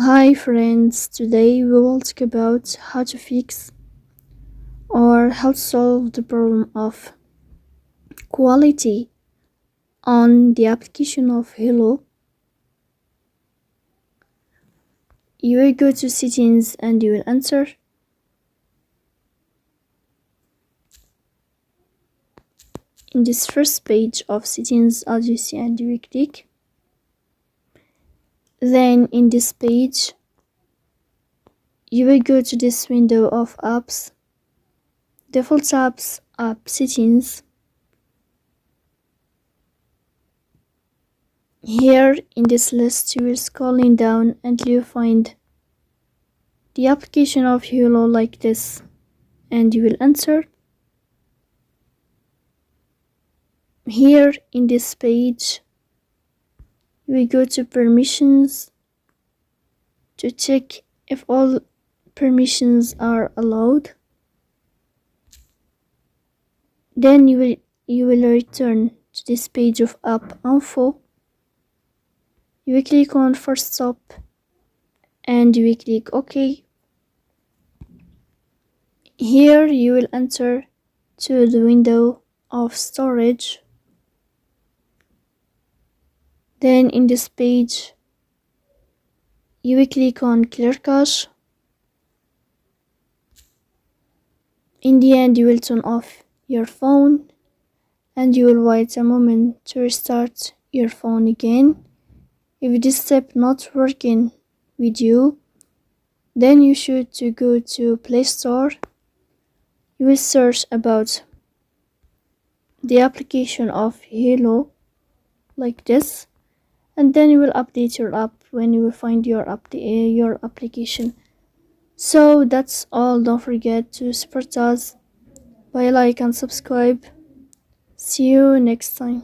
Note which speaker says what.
Speaker 1: Hi friends, today we will talk about how to fix or how to solve the problem of quality on the application of Hello. You will go to settings and you will enter. In this first page of settings, as you see, and you will click. Then in this page, you will go to this window of apps, default apps, app settings. Here in this list, you will scrolling down until you find the application of Hello like this, and you will enter. Here in this page, you will go to permissions to check if all permissions are allowed. Then you will return to this page of app info. You will click on first stop and you will click OK. Here you will enter to the window of storage. Then in this page, you will click on clear cache. In the end, you will turn off your phone and you will wait a moment to restart your phone again. If this step not working with you, then you should to go to Play Store. You will search about the application of Hello like this, and then you will update your app when you will find your application. So that's all. Don't forget to support us by like and subscribe. See you next time.